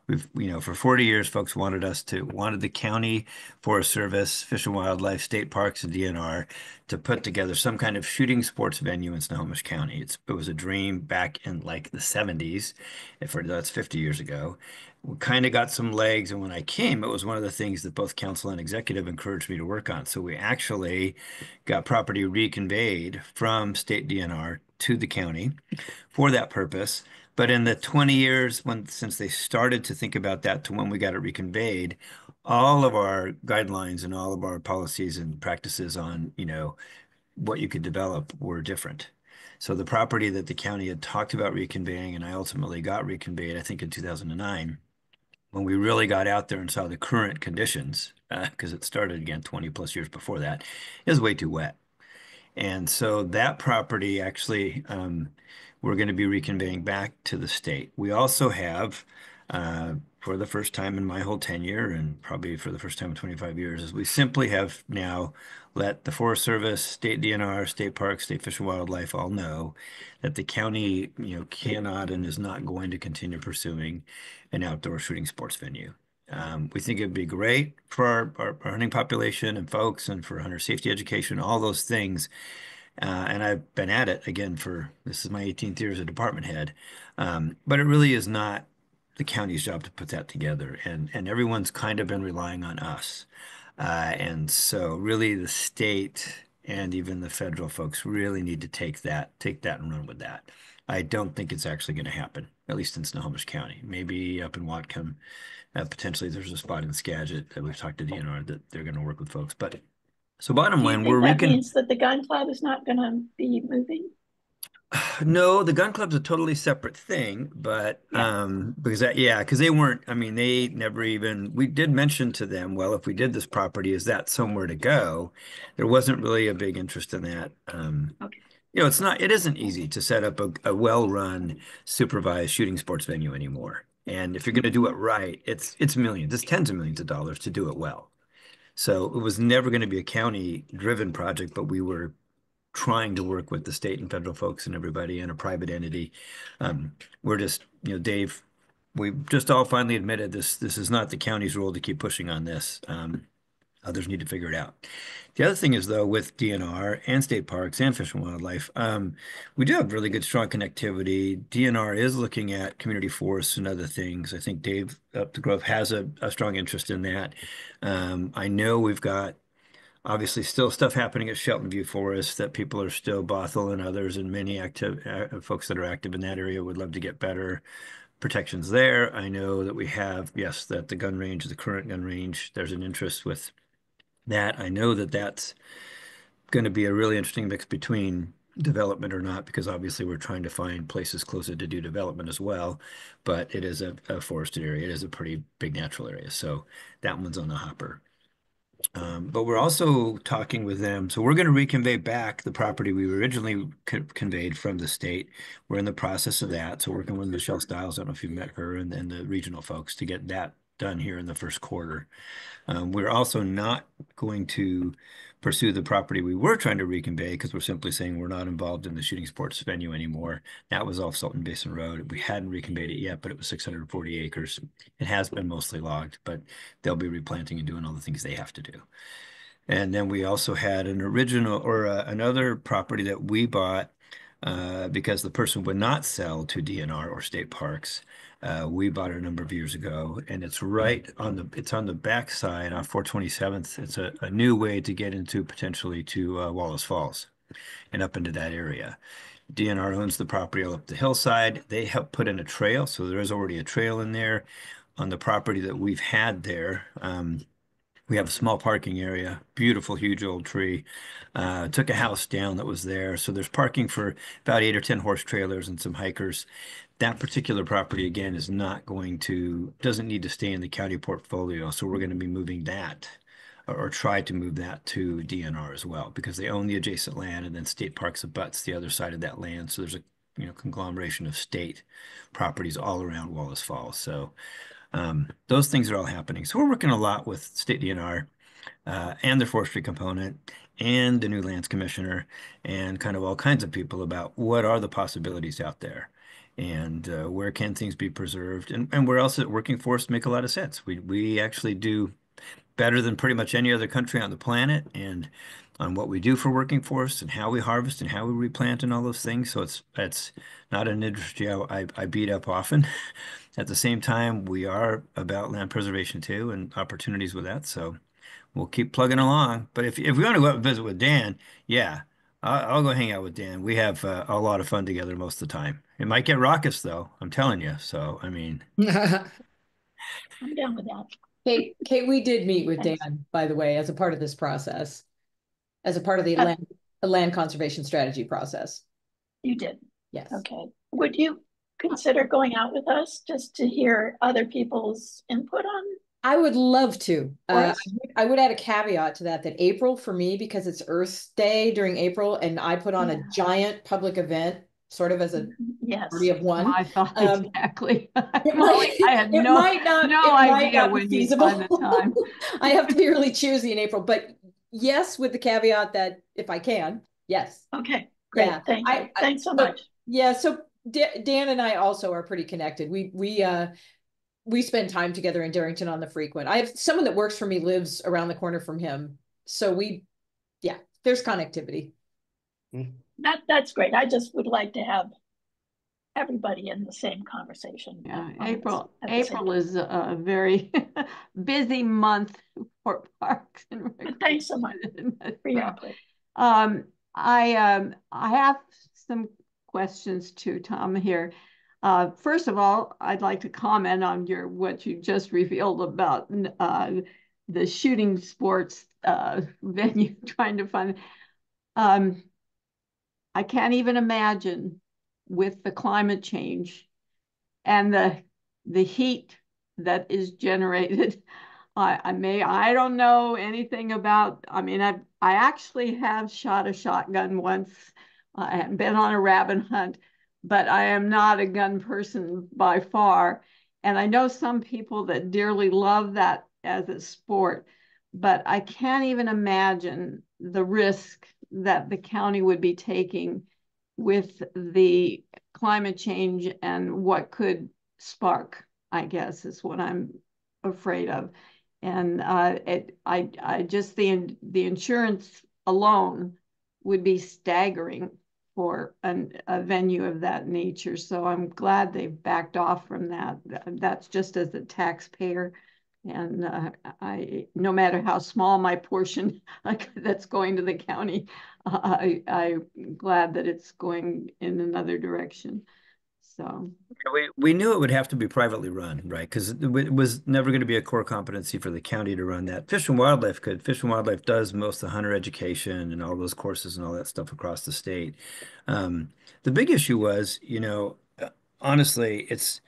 For 40 years, folks wanted the county Forest Service, Fish and Wildlife, state parks, and DNR to put together some kind of shooting sports venue in Snohomish County. It was a dream back in like the 70s, that's 50 years ago. We kind of got some legs, and when I came, it was one of the things that both council and executive encouraged me to work on. So we actually got property reconveyed from state DNR to the county for that purpose. But in the 20 years since they started to think about that to when we got it reconveyed, all of our guidelines and all of our policies and practices on, what you could develop were different. So the property that the county had talked about reconveying, and I ultimately got reconveyed, I think in 2009, when we really got out there and saw the current conditions, because it started again 20 plus years before that, it was way too wet. And so that property actually, we're going to be reconveying back to the state. We also have, for the first time in my whole tenure, and probably for the first time in 25 years, is we simply have now let the Forest Service, state DNR, state parks, state Fish and Wildlife all know that the county, cannot and is not going to continue pursuing an outdoor shooting sports venue. We think it'd be great for our hunting population and folks, and for hunter safety education, all those things. And I've been at it again this is my 18th year as a department head. But it really is not the county's job to put that together. And everyone's kind of been relying on us. And so really the state and even the federal folks really need to take that and run with that. I don't think it's actually going to happen, at least in Snohomish County. Maybe up in Whatcom, potentially there's a spot in Skagit that we've talked to DNR that they're going to work with folks. But so bottom line, that means that the gun club is not going to be moving? No, the gun club's a totally separate thing, but because they weren't, I mean, they never even, we did mention to them, well, if we did this property, is that somewhere to go? There wasn't really a big interest in that. Okay. It isn't easy to set up a well-run, supervised shooting sports venue anymore. And if you're going to do it right, it's millions, it's tens of millions of dollars to do it well. So it was never going to be a county-driven project, but we were trying to work with the state and federal folks and everybody and a private entity. We're just, Dave, we've just all finally admitted this is not the county's role to keep pushing on this. Others need to figure it out. The other thing is, though, with DNR and state parks and Fish and Wildlife, we do have really good, strong connectivity. DNR is looking at community forests and other things. I think Dave up the Grove has a strong interest in that. I know we've got obviously still stuff happening at Shelton View Forest that people are still, Bothell and others, and many active folks that are active in that area would love to get better protections there. I know that we have, yes, that the current gun range, there's an interest with that. I know that that's going to be a really interesting mix between development or not, because obviously we're trying to find places closer to do development as well, but it is a forested area. It is a pretty big natural area. So that one's on the hopper. But we're also talking with them. So we're going to reconvey back the property we originally conveyed from the state. We're in the process of that. So working with Michelle Stiles, I don't know if you met her, and the regional folks to get that done here in the first quarter. We're also not going to pursue the property we were trying to reconvey because we're simply saying we're not involved in the shooting sports venue anymore. That was off Sultan Basin Road. We hadn't reconveyed it yet, but it was 640 acres. It has been mostly logged, but they'll be replanting and doing all the things they have to do. And then we also had an original or another property that we bought because the person would not sell to DNR or state parks. We bought it a number of years ago, and it's it's on the back side on 427th. It's a new way to get into potentially to Wallace Falls and up into that area. DNR owns the property all up the hillside. They helped put in a trail, so there is already a trail in there on the property that we've had there. We have a small parking area, beautiful, huge old tree. Took a house down that was there. So there's parking for about 8 or 10 horse trailers and some hikers. That particular property, again, doesn't need to stay in the county portfolio. So we're going to be moving that or try to move that to DNR as well, because they own the adjacent land, and then state parks abuts the other side of that land. So there's a conglomeration of state properties all around Wallace Falls. So those things are all happening. So we're working a lot with state DNR and the forestry component and the new lands commissioner and kind of all kinds of people about what are the possibilities out there and where can things be preserved and where else working forests make a lot of sense. We actually do better than pretty much any other country on the planet and on what we do for working forests and how we harvest and how we replant and all those things. So it's not an industry I beat up often. At the same time, we are about land preservation too and opportunities with that. So we'll keep plugging along. But if we want to go out and visit with Dan, yeah, I'll go hang out with Dan. We have a lot of fun together most of the time. It might get raucous though, I'm telling you. So, I mean. I'm down with that. Kate, we did meet with Dan, by the way, as a part of this process, as a part of the land conservation strategy process. You did? Yes. Okay. Would you consider going out with us just to hear other people's input on? I would love to. I would add a caveat to that April for me, because it's Earth Day during April, and I put on a giant public event sort of as a Yes. party of one. My thought exactly. It might, I had it no, might not, no it might idea not be when you feasible. find the time. I have to be really choosy in April, but yes, with the caveat that if I can, yes. Okay, great. Yeah. Thank you. Thanks so much. Yeah. So Dan and I also are pretty connected. We spend time together in Darrington on the frequent. I have someone that works for me lives around the corner from him. So there's connectivity. That's great. I just would like to have everybody in the same conversation. Yeah, April is a very busy month for parks and recreation. Thanks so much for your input. I have some questions to Tom here. First of all, I'd like to comment on what you just revealed about the shooting sports venue trying to find. I can't even imagine with the climate change and the heat that is generated. I don't know anything about, I mean, I actually have shot a shotgun once. I have been on a rabbit hunt, but I am not a gun person by far. And I know some people that dearly love that as a sport, but I can't even imagine the risk that the county would be taking with the climate change and what could spark, I guess, is what I'm afraid of. And I just the insurance alone would be staggering for a venue of that nature. So I'm glad they've backed off from that. That's just as a taxpayer. And no matter how small my portion that's going to the county, I'm glad that it's going in another direction. So we knew it would have to be privately run, right? Because it was never going to be a core competency for the county to run that. Fish and Wildlife could. Fish and Wildlife does most of the hunter education and all those courses and all that stuff across the state. The big issue was, honestly, it's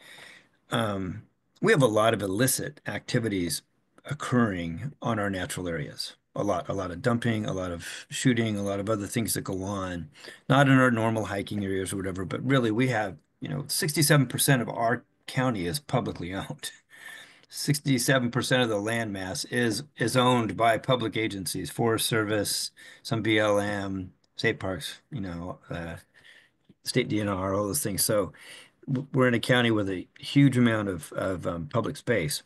we have a lot of illicit activities occurring on our natural areas. A lot of dumping, a lot of shooting, a lot of other things that go on, not in our normal hiking areas or whatever, but really we have, 67% of our county is publicly owned. 67% of the land mass is owned by public agencies, Forest Service, some BLM, state parks, state DNR, all those things. So we're in a county with a huge amount of public space,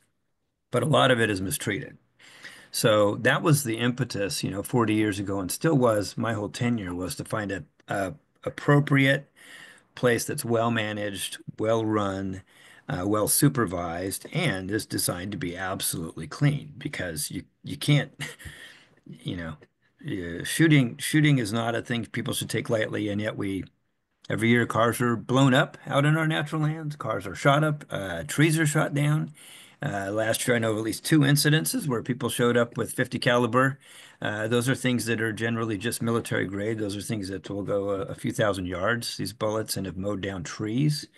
but a lot of it is mistreated. So that was the impetus, 40 years ago, and still was my whole tenure was to find a appropriate place that's well managed, well run, well supervised, and is designed to be absolutely clean because you can't, shooting is not a thing people should take lightly, and yet every year cars are blown up out in our natural lands, cars are shot up, trees are shot down. Last year, I know of at least 2 incidences where people showed up with 50 caliber. Those are things that are generally just military grade. Those are things that will go a few thousand yards, these bullets, and have mowed down trees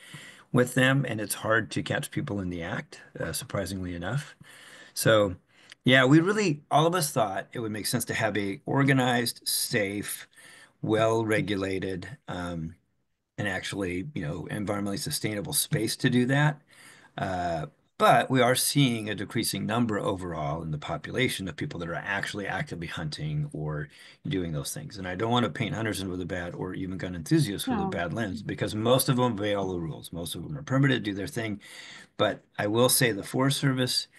with them. And it's hard to catch people in the act, surprisingly enough. So, yeah, all of us thought it would make sense to have a organized, safe, well-regulated, and actually, environmentally sustainable space to do that. But we are seeing a decreasing number overall in the population of people that are actually actively hunting or doing those things. And I don't want to paint hunters with a bad, or even gun enthusiasts with a bad lens, because most of them obey all the rules. Most of them are permitted, do their thing. But I will say the Forest Service,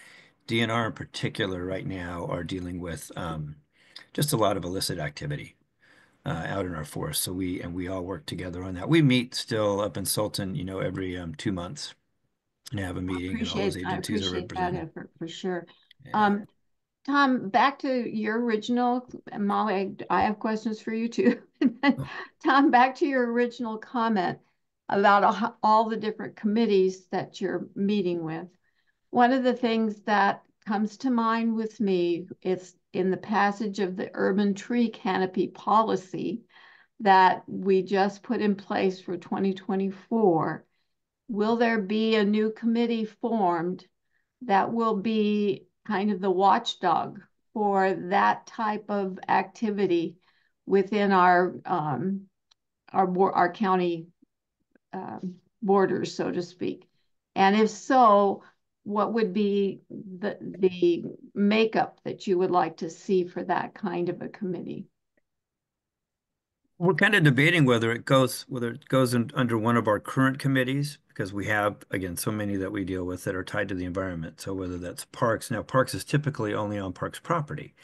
DNR in particular, right now are dealing with just a lot of illicit activity out in our forest. So we all work together on that. We meet still up in Sultan, every 2 months and have a meeting, and all those I agencies are appreciate that represented. effort for sure. Yeah. Tom, back to your original, Molly, I have questions for you too. Tom, back to your original comment about all the different committees that you're meeting with. One of the things that comes to mind with me is in the passage of the urban tree canopy policy that we just put in place for 2024. Will there be a new committee formed that will be kind of the watchdog for that type of activity within our county borders, so to speak? And if so, what would be the makeup that you would like to see for that kind of a committee? We're kind of debating whether it goes under one of our current committees, because we have, again, so many that we deal with that are tied to the environment. So whether that's parks, now parks is typically only on parks property.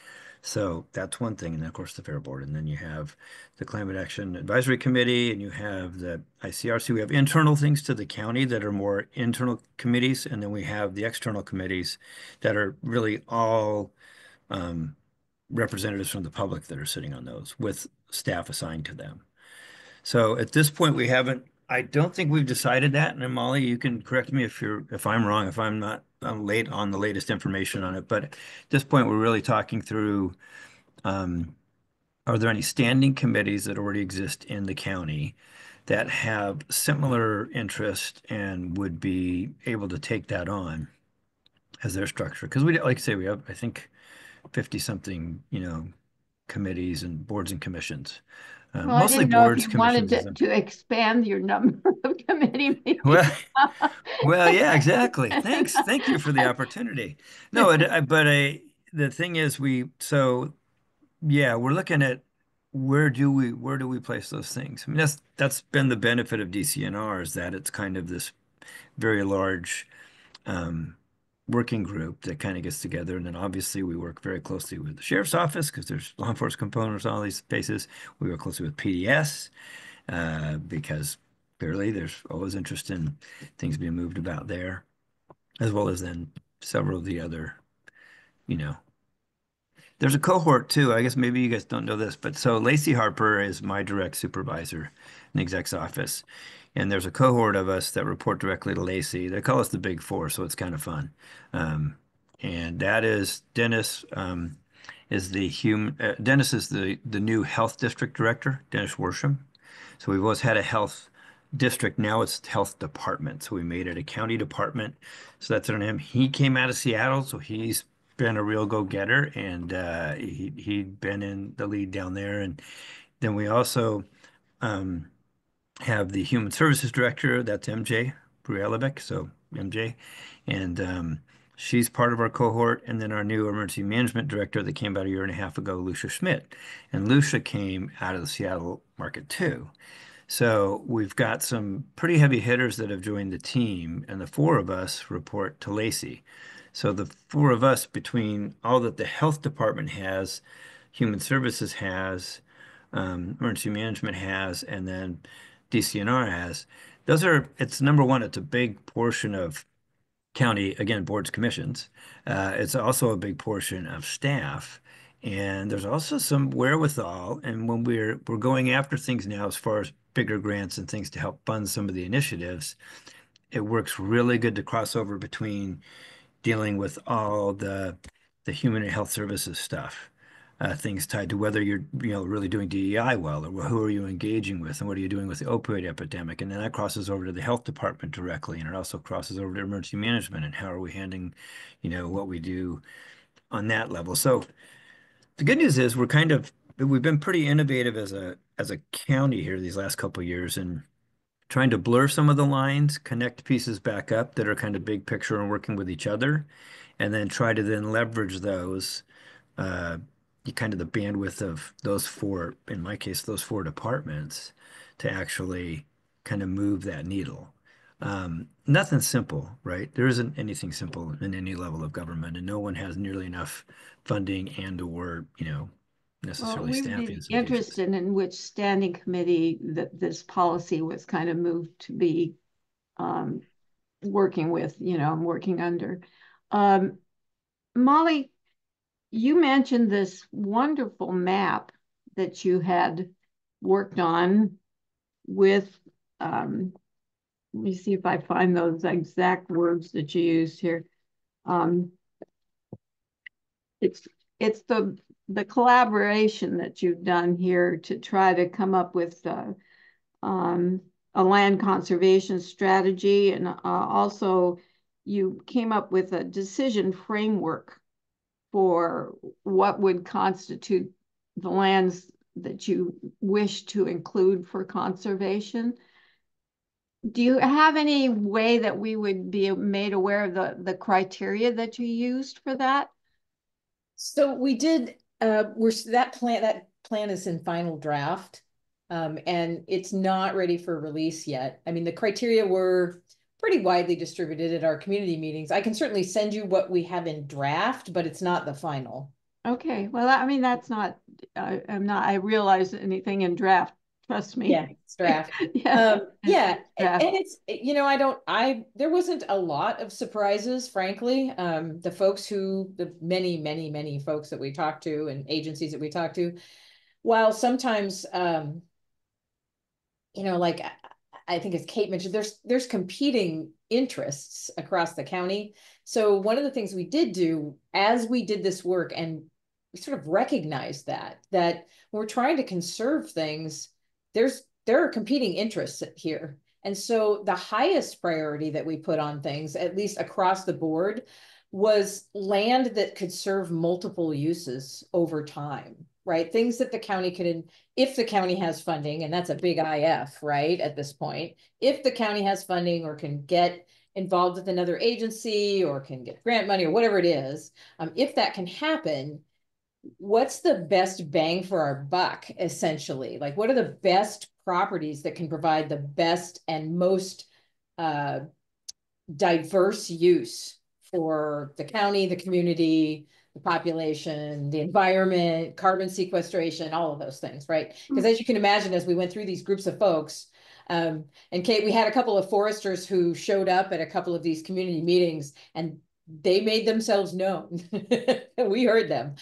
So that's one thing. And then of course the Fair Board. And then you have the Climate Action Advisory Committee and you have the ICRC. We have internal things to the county that are more internal committees. And then we have the external committees that are really all representatives from the public that are sitting on those with staff assigned to them. So at this point, we haven't, I don't think we've decided that. And Molly, you can correct me if I'm wrong, if I'm late on the latest information on it. But at this point, we're really talking through, are there any standing committees that already exist in the county that have similar interest and would be able to take that on as their structure? Because we, like I say, we have, I think, 50 something, committees and boards and commissions. Well, I Mostly didn't know if boards, you wanted commissions. to expand your number of committee meetings. Well, well, yeah, exactly. Thanks. Thank you for the opportunity. No, the thing is so yeah, we're looking at where do we place those things? I mean, that's been the benefit of DCNR is that it's kind of this very large um, working group that kind of gets together. And then obviously we work very closely with the sheriff's office because there's law enforcement components on all these spaces. We work closely with PDS because clearly there's always interest in things being moved about there, as well as then several of the other, you know, there's a cohort too. I guess maybe you guys don't know this, but so Lacey Harper is my direct supervisor in the exec's office. And there's a cohort of us that report directly to Lacey. They call us the Big Four, so it's kind of fun. And that is Dennis Dennis is the new health district director, Dennis Worsham. So we've always had a health district. Now it's health department. So we made it a county department. So that's on him. He came out of Seattle, so he's been a real go-getter, and he'd been in the lead down there. And then we also um, have the human services director. That's MJ Brujelevich. So MJ, and she's part of our cohort. And then our new emergency management director that came about a year and a half ago, Lucia Schmidt. And Lucia came out of the Seattle market too. So we've got some pretty heavy hitters that have joined the team, and the four of us report to Lacey. So the four of us, between all that the health department has, human services has, emergency management has, and then DCNR has, it's number one, it's a big portion of county, again, boards, commissions. It's also a big portion of staff. And there's also some wherewithal. And when we're going after things now, as far as bigger grants and things to help fund some of the initiatives, it works really good to cross over between dealing with all the human and health services stuff, things tied to whether you're really doing DEI well, or who are you engaging with, and what are you doing with the opioid epidemic, and then that crosses over to the health department directly, and it also crosses over to emergency management and how are we handling, what we do on that level. So the good news is we've been pretty innovative as a county here these last couple of years, and trying to blur some of the lines, connect pieces back up that are kind of big picture and working with each other, and then try to then leverage those, uh, kind of the bandwidth of those four, in my case, those four departments to actually kind of move that needle. Nothing simple, right? There isn't anything simple in any level of government, and no one has nearly enough funding and or, Well, necessarily we'd staffing be solutions. interested in which standing committee that this policy was kind of moved to be um, working with, working under. Um, Molly, you mentioned this wonderful map that you had worked on with, let me see if I find those exact words that you used here. Um, it's it's the collaboration that you've done here to try to come up with um, a land conservation strategy, and also you came up with a decision framework for what would constitute the lands that you wish to include for conservation. Do you have any way that we would be made aware of the criteria that you used for that? So we did, that plan is in final draft. And it's not ready for release yet. I mean, the criteria were pretty widely distributed at our community meetings. I can certainly send you what we have in draft, but it's not the final. Okay, well, I mean, that's not, I realize anything in draft, trust me. Yeah, it's draft. Yeah, yeah, draft. and it's, there wasn't a lot of surprises, frankly. The folks the many folks that we talked to and agencies that we talked to, while sometimes, like I think as Kate mentioned, there's competing interests across the county. So one of the things we did do as we did this work, and we sort of recognized that when we're trying to conserve things, there are competing interests here. And so the highest priority that we put on things, at least across the board, was land that could serve multiple uses over time, right? Things that the county could, if the county has funding, and that's a big IF, right, at this point, if the county has funding or can get involved with another agency or can get grant money or whatever it is, if that can happen, what's the best bang for our buck, essentially? Like, what are the best properties that can provide the best and most diverse use for the county, the community, the population, the environment, carbon sequestration, all of those things, right? Because as you can imagine, as we went through these groups of folks, and Kate, we had a couple of foresters who showed up at a couple of these community meetings, and they made themselves known. We heard them,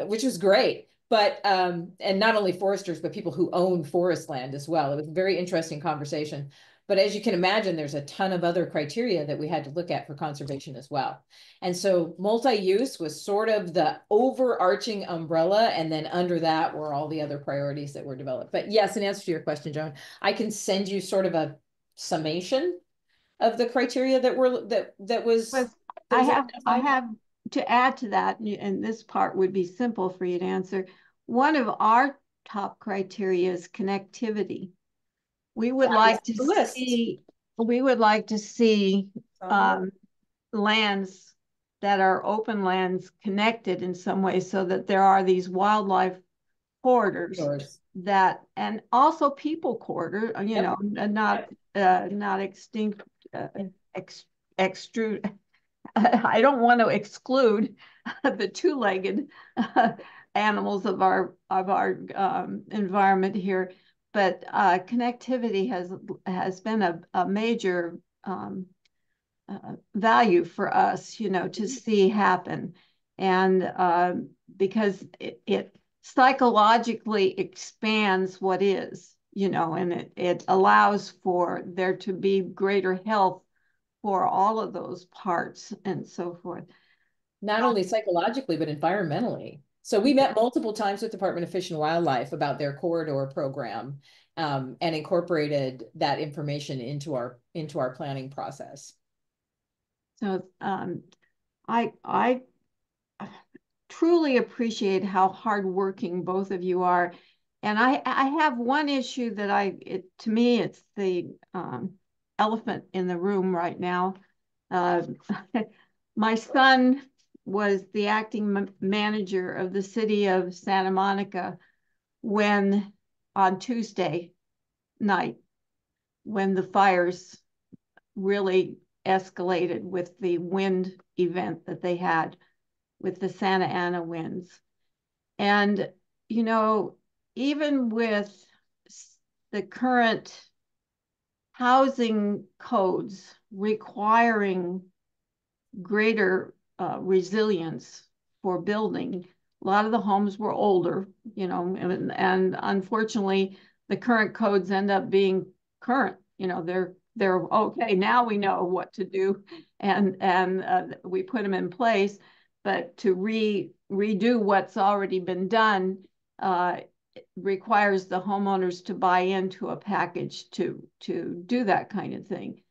which was great. But and not only foresters, but people who own forest land as well. It was a very interesting conversation. But as you can imagine, there's a ton of other criteria that we had to look at for conservation as well. And so multi-use was sort of the overarching umbrella. And then under that were all the other priorities that were developed. But yes, in answer to your question, Joan, I can send you sort of a summation of the criteria that was I have to add to that, and this part would be simple for you to answer. One of our top criteria is connectivity. We would like to see lands that are open lands connected in some way so that there are these wildlife corridors that, and also people corridor, and not extinct, extrude. I don't want to exclude the two-legged animals of our environment here, but connectivity has been a major value for us, to see happen, and because it psychologically expands what is, and it allows for there to be greater health for all of those parts and so forth. Not only psychologically, but environmentally. So we met multiple times with Department of Fish and Wildlife about their corridor program, and incorporated that information into our planning process. So I truly appreciate how hardworking both of you are. And I have one issue that to me, it's the elephant in the room right now. My son was the acting manager of the city of Santa Monica on Tuesday night, when the fires really escalated with the wind event that they had with the Santa Ana winds. And, even with the current housing codes requiring greater resilience for building, a lot of the homes were older, and unfortunately, the current codes end up being current. They're okay. Now we know what to do, and we put them in place. But to redo what's already been done requires the homeowners to buy into a package to do that kind of thing.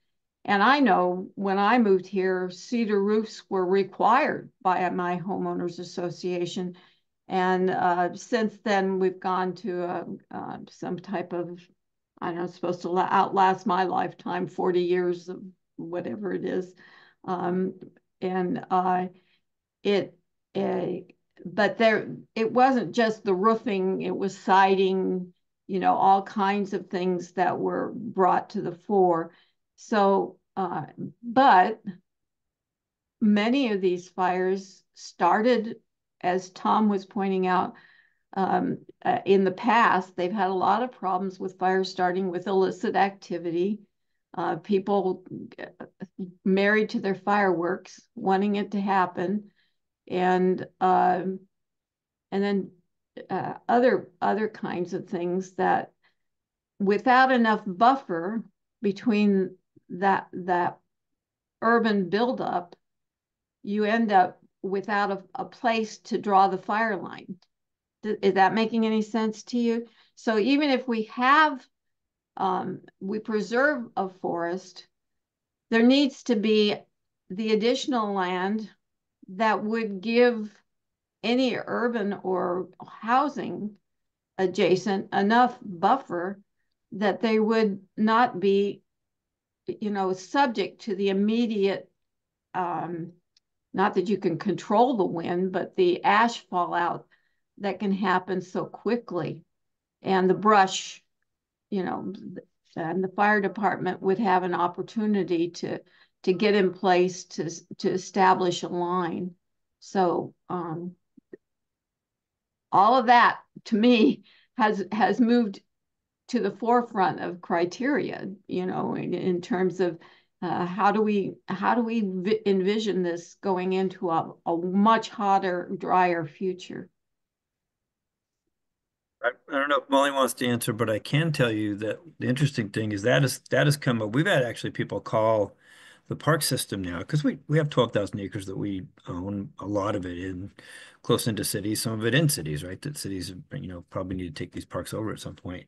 And I know when I moved here, cedar roofs were required by my homeowners association. And since then, we've gone to some type of I don't know, supposed to outlast my lifetime, 40 years of whatever it is. Um, and it, uh, but there, it wasn't just the roofing, it was siding, all kinds of things that were brought to the fore. So, but many of these fires started, as Tom was pointing out, in the past, they've had a lot of problems with fires starting with illicit activity. People married to their fireworks, wanting it to happen, and then other kinds of things that, without enough buffer between that urban buildup, you end up without a place to draw the fire line. Is that making any sense to you? So even if we preserve a forest, there needs to be the additional land that would give any urban or housing adjacent enough buffer that they would not be, subject to the immediate, not that you can control the wind, but the ash fallout that can happen so quickly. And the brush, and the fire department would have an opportunity to get in place to establish a line. So all of that, to me, has moved to the forefront of criteria, in terms of how do we envision this going into a much hotter, drier future. I don't know if Molly wants to answer, but I can tell you that the interesting thing is that has come up. We've had actually people call the park system now because we have 12,000 acres that we own, a lot of it in close into cities, some of it in cities, right? That cities, probably need to take these parks over at some point.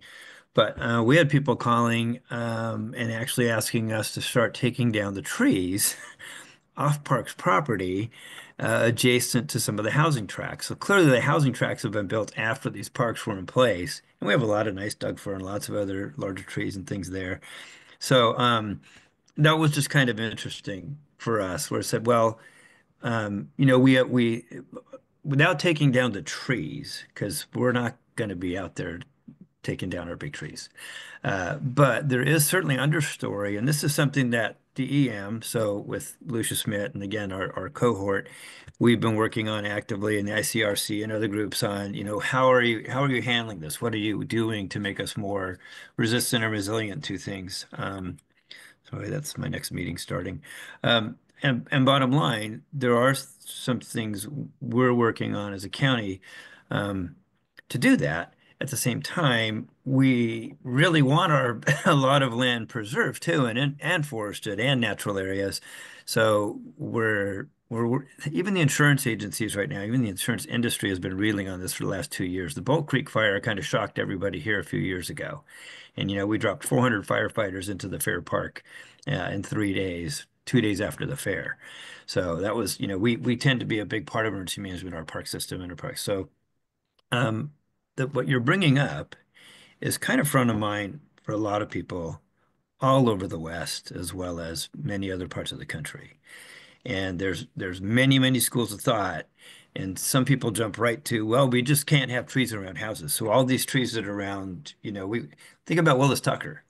But we had people calling and actually asking us to start taking down the trees off Parks property adjacent to some of the housing tracks. So clearly the housing tracks have been built after these parks were in place. And we have a lot of nice Doug fir and lots of other larger trees and things there. So that was just kind of interesting for us, where it said, well, we without taking down the trees, because we're not going to be out there taking down our big trees. But there is certainly understory, and this is something that DEM, so with Lucia Smith and again our cohort, we've been working on actively in the ICRC and other groups on, how are you handling this? What are you doing to make us more resistant and resilient to things? Sorry, that's my next meeting starting. And bottom line, there are some things we're working on as a county to do that. At the same time, we really want a lot of land preserved too, and forested and natural areas. So we're even the insurance agencies right now, even the insurance industry has been reeling on this for the last 2 years. The Bolt Creek fire kind of shocked everybody here a few years ago. And, we dropped 400 firefighters into the fair park in 3 days, 2 days after the fair. So that was, we tend to be a big part of emergency management, our park system enterprise. So what you're bringing up is kind of front of mind for a lot of people all over the West, as well as many other parts of the country. And there's many, many schools of thought. And some people jump right to, well, we just can't have trees around houses. So all these trees that are around, we think about Willis Tucker.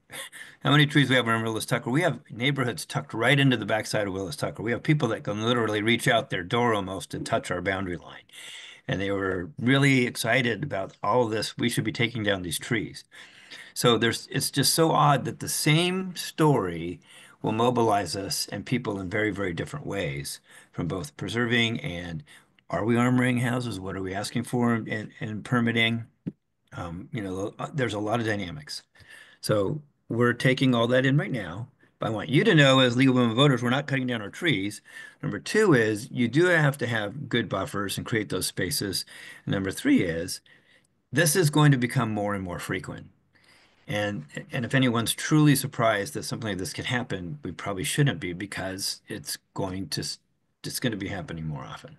How many trees we have around Willis Tucker? We have neighborhoods tucked right into the backside of Willis Tucker. We have people that can literally reach out their door almost and touch our boundary line. And they were really excited about all of this. We should be taking down these trees. So it's just so odd that the same story will mobilize us and people in very, very different ways, from both preserving and are we armoring houses? What are we asking for in permitting? There's a lot of dynamics. So we're taking all that in right now. But I want you to know, as League of Women Voters, we're not cutting down our trees. Number two is you do have to have good buffers and create those spaces. And number three is this is going to become more and more frequent. And if anyone's truly surprised that something like this can happen, we probably shouldn't be, because it's going to be happening more often.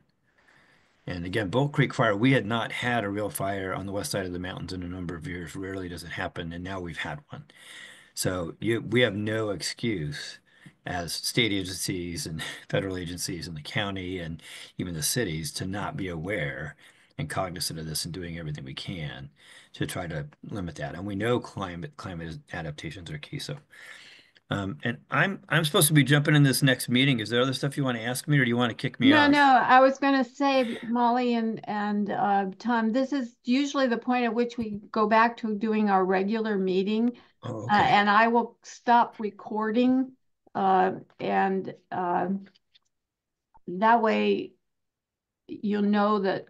And again, Bull Creek Fire, we had not had a real fire on the west side of the mountains in a number of years. Rarely does it happen, and now we've had one. So we have no excuse as state agencies and federal agencies and the county and even the cities to not be aware and cognizant of this and doing everything we can to try to limit that. And we know climate adaptations are key. So and I'm supposed to be jumping in this next meeting. Is there other stuff you want to ask me, or do you want to kick me No, off? no, I was going to say, Molly and Tom, this is usually the point at which we go back to doing our regular meeting, Oh, okay. and I will stop recording, and that way you'll know that